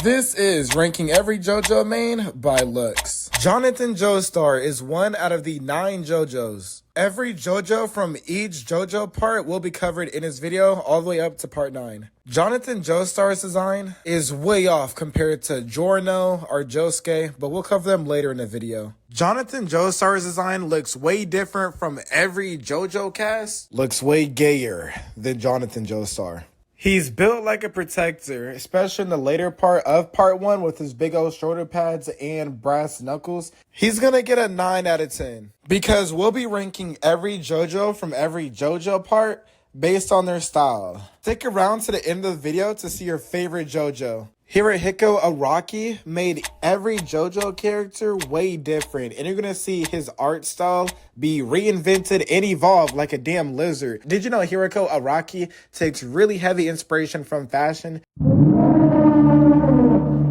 This is ranking every JoJo main by looks. Jonathan Joestar is one out of the 9 JoJos. Every JoJo from each JoJo part will be covered in his video all the way up to part 9. Jonathan Joestar's design is way off compared to Giorno or Josuke, but we'll cover them later in the video. Jonathan Joestar's design looks way different from every JoJo cast. Looks way gayer than Jonathan Joestar. He's built like a protector, especially in the later part of part 1 with his big old shoulder pads and brass knuckles. He's gonna get a 9 out of 10 because we'll be ranking every JoJo from every JoJo part based on their style. Stick around to the end of the video to see your favorite JoJo. Hirohiko Araki made every JoJo character way different, and you're gonna see his art style be reinvented and evolve like a damn lizard. Did you know Hirohiko Araki takes really heavy inspiration from fashion?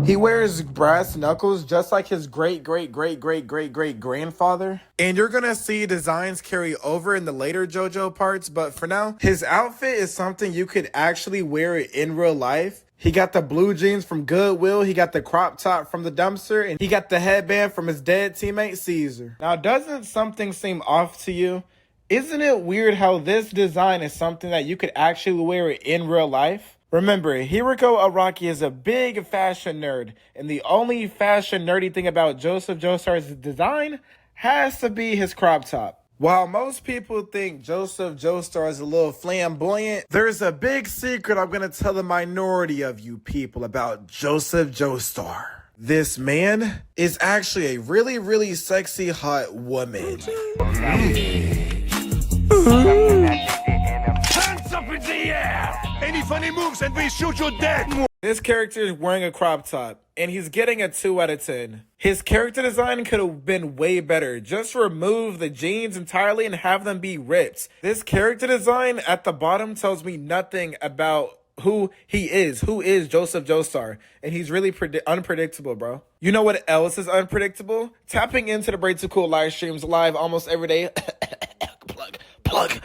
He wears brass knuckles just like his great-great-great-great-great-great-grandfather. And you're gonna see designs carry over in the later JoJo parts, but for now, his outfit is something you could actually wear in real life. He got the blue jeans from Goodwill, he got the crop top from the dumpster, and he got the headband from his dead teammate Caesar. Now, doesn't something seem off to you? Isn't it weird how this design is something that you could actually wear in real life? Remember, Hirohiko Araki is a big fashion nerd, and the only fashion nerdy thing about Joseph Joestar's design has to be his crop top. While most people think Joseph Joestar is a little flamboyant, there's a big secret I'm going to tell the minority of you people about Joseph Joestar. This man is actually a really, really sexy, hot woman. Hands up in the air! Any funny moves and we shoot you dead! This character is wearing a crop top, and he's getting a 2 out of 10. His character design could have been way better. Just remove the jeans entirely and have them be ripped. This character design at the bottom tells me nothing about who he is. Who is Joseph Joestar? And he's really unpredictable, bro. You know what else is unpredictable? Tapping into the Braid to Cool live streams live almost every day. plug.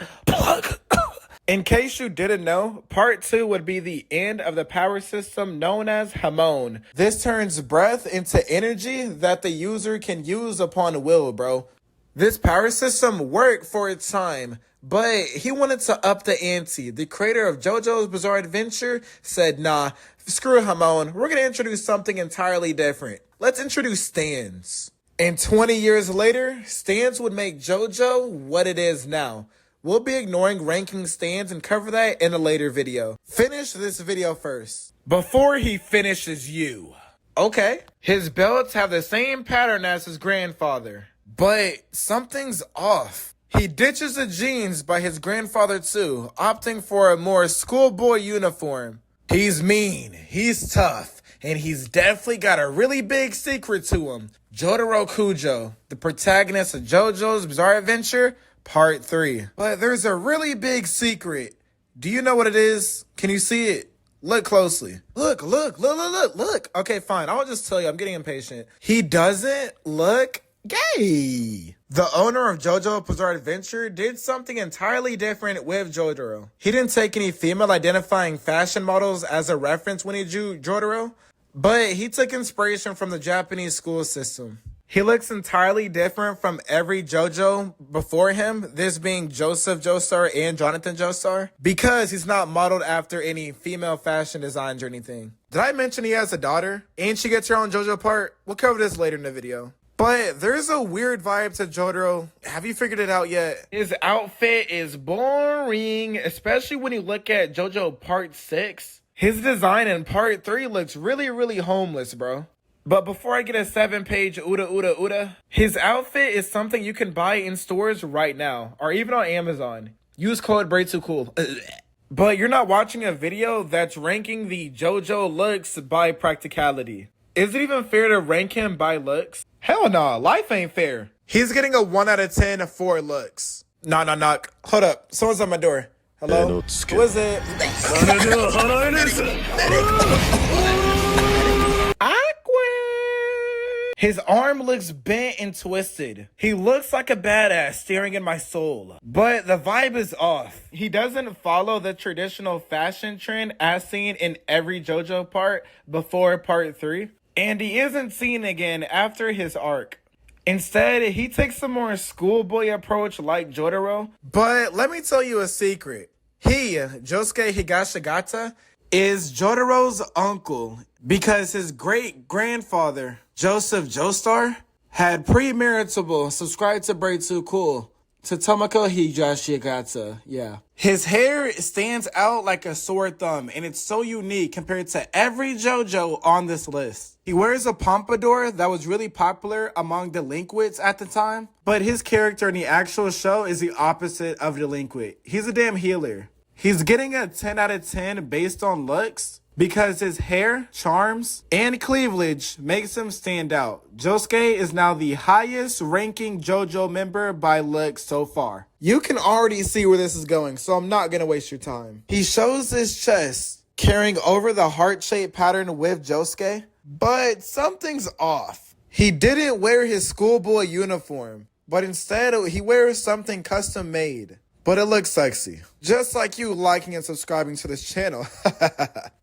In case you didn't know, part 2 would be the end of the power system known as Hamon. This turns breath into energy that the user can use upon will, bro. This power system worked for its time, but he wanted to up the ante. The creator of JoJo's Bizarre Adventure said, nah, screw Hamon, we're gonna introduce something entirely different. Let's introduce stands. And 20 years later, stands would make JoJo what it is now. We'll be ignoring ranking stands and cover that in a later video. Finish this video first. Before he finishes you. Okay. His belts have the same pattern as his grandfather. But something's off. He ditches the jeans by his grandfather too, opting for a more schoolboy uniform. He's mean, he's tough, and he's definitely got a really big secret to him. Jotaro Kujo, the protagonist of JoJo's Bizarre Adventure, Part 3. But there's a really big secret. Do you know what it is? Can you see it? Look closely. Look. Okay, fine. I'll just tell you. I'm getting impatient. He doesn't look gay. The owner of JoJo Bizarre Adventure did something entirely different with Jotaro. He didn't take any female identifying fashion models as a reference when he drew Jotaro, but he took inspiration from the Japanese school system. He looks entirely different from every JoJo before him, this being Joseph Joestar and Jonathan Joestar, because he's not modeled after any female fashion designs or anything. Did I mention he has a daughter? And she gets her own JoJo part? We'll cover this later in the video. But there's a weird vibe to Jotaro. Have you figured it out yet? His outfit is boring, especially when you look at JoJo Part 6. His design in Part 3 looks really, really homeless, bro. But before I get a 7-page Uda, his outfit is something you can buy in stores right now, or even on Amazon. Use code BRAID2COOL. But you're not watching a video that's ranking the JoJo looks by practicality. Is it even fair to rank him by looks? Hell nah, life ain't fair. He's getting a 1 out of 10 for looks. Knock. Hold up, someone's on my door. Hello? Who is it? His arm looks bent and twisted. He looks like a badass staring in my soul. But the vibe is off. He doesn't follow the traditional fashion trend as seen in every JoJo part before part 3. And he isn't seen again after his arc. Instead, he takes a more schoolboy approach like Jotaro. But let me tell you a secret. He, Josuke Higashigata, is Jotaro's uncle because his great-grandfather, Joseph Joestar, had premarital subscribed to Braid Too Cool to Tomoko Higashigata, yeah. His hair stands out like a sore thumb, and it's so unique compared to every JoJo on this list. He wears a pompadour that was really popular among delinquents at the time, but his character in the actual show is the opposite of delinquent. He's a damn healer. He's getting a 10 out of 10 based on looks because his hair, charms, and cleavage makes him stand out. Josuke is now the highest ranking JoJo member by looks so far. You can already see where this is going, so I'm not gonna waste your time. He shows his chest, carrying over the heart-shaped pattern with Josuke, but something's off. He didn't wear his schoolboy uniform, but instead he wears something custom made. But it looks sexy. Just like you liking and subscribing to this channel.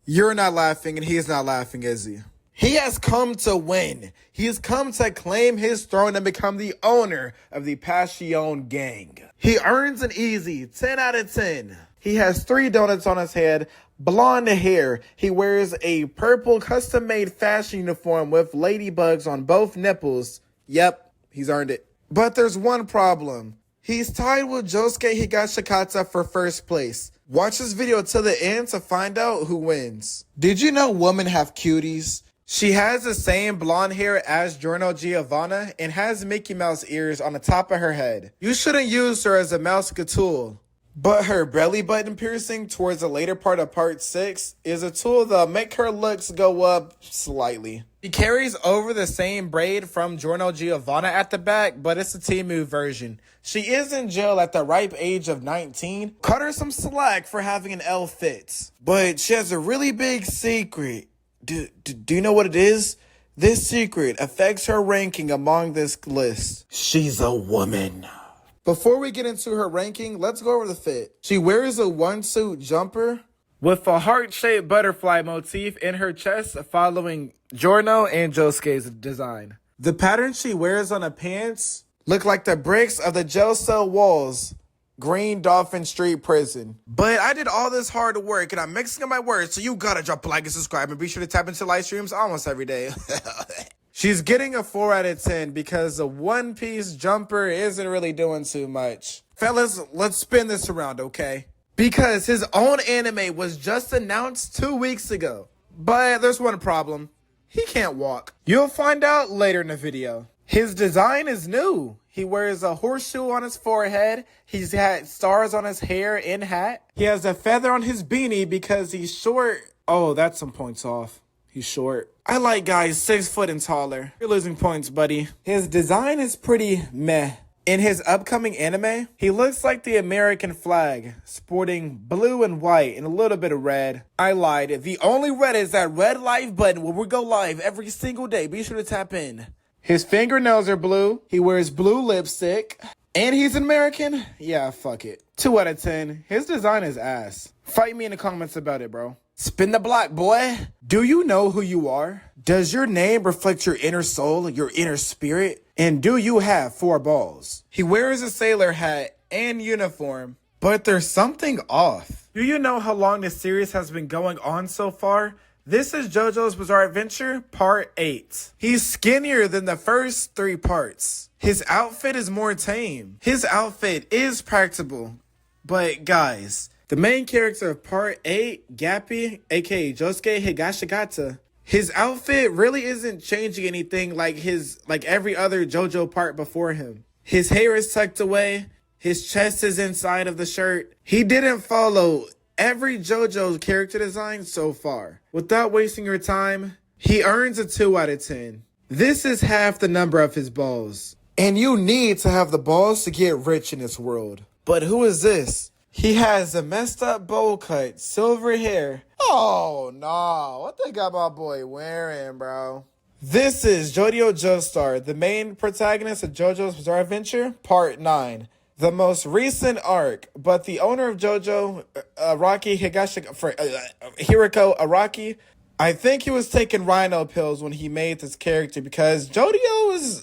You're not laughing and he's not laughing, is he? He has come to win. He has come to claim his throne and become the owner of the Passion gang. He earns an easy 10 out of 10. He has 3 donuts on his head, blonde hair. He wears a purple custom-made fashion uniform with ladybugs on both nipples. Yep, he's earned it. But there's one problem. He's tied with Josuke Higashikata for first place. Watch this video till the end to find out who wins. Did you know women have cuties? She has the same blonde hair as Giorno Giovanna and has Mickey Mouse ears on the top of her head. You shouldn't use her as a mouse tool. But her belly button piercing towards the later part of part 6 is a tool that'll make her looks go up slightly. She carries over the same braid from Giorno Giovanna at the back, but it's a Temu version. She is in jail at the ripe age of 19. Cut her some slack for having an L fit. But she has a really big secret. Do you know what it is? This secret affects her ranking among this list. She's a woman. Before we get into her ranking, let's go over the fit. She wears a one-suit jumper with a heart-shaped butterfly motif in her chest following Giorno and Josuke's design. The pattern she wears on the pants look like the bricks of the jail cell walls, Green Dolphin Street Prison. But I did all this hard work and I'm mixing up my words, so you gotta drop a like and subscribe and be sure to tap into live streams almost every day. She's getting a 4 out of 10 because the one-piece jumper isn't really doing too much. Fellas, let's spin this around, okay? Because his own anime was just announced 2 weeks ago. But there's one problem. He can't walk. You'll find out later in the video. His design is new. He wears a horseshoe on his forehead. He's had stars on his hair and hat. He has a feather on his beanie because he's short. Oh, that's some points off. He's short. I like guys 6 foot and taller. You're losing points, buddy. His design is pretty meh. In his upcoming anime, he looks like the American flag, sporting blue and white and a little bit of red. I lied. The only red is that red live button where we go live every single day. Be sure to tap in. His fingernails are blue. He wears blue lipstick. And he's an American? Yeah, fuck it. 2 out of 10. His design is ass. Fight me in the comments about it, bro. Spin the block, boy. Do you know who you are? Does your name reflect your inner soul, your inner spirit? And do you have 4 balls? He wears a sailor hat and uniform, but there's something off. Do you know how long this series has been going on so far? This is JoJo's Bizarre Adventure Part 8. He's skinnier than the first 3 parts. His outfit is more tame. His outfit is practical. But guys, the main character of Part 8, Gappy, aka Josuke Higashigata, his outfit really isn't changing anything like every other JoJo part before him. His hair is tucked away. His chest is inside of the shirt. He didn't follow every JoJo character design so far. Without wasting your time, he earns a 2 out of 10. This is half the number of his balls. And you need to have the balls to get rich in this world. But who is this? He has a messed up bowl cut, silver hair. Oh, no. What they got my boy wearing, bro? This is Jojo Joestar, the main protagonist of JoJo's Bizarre Adventure, Part 9. The most recent arc, but the owner of JoJo, Hiroko Araki, I think he was taking rhino pills when he made this character because JoJo is,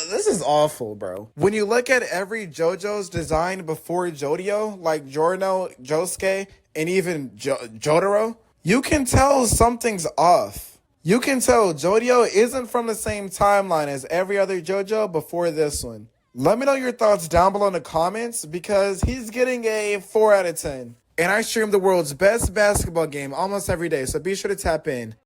this is awful, bro. When you look at every JoJo's design before JoJo, like Giorno, Josuke, and even Jotaro, you can tell something's off. You can tell Jojo isn't from the same timeline as every other JoJo before this one. Let me know your thoughts down below in the comments because he's getting a 4 out of 10. And I stream the world's best basketball game almost every day, so be sure to tap in.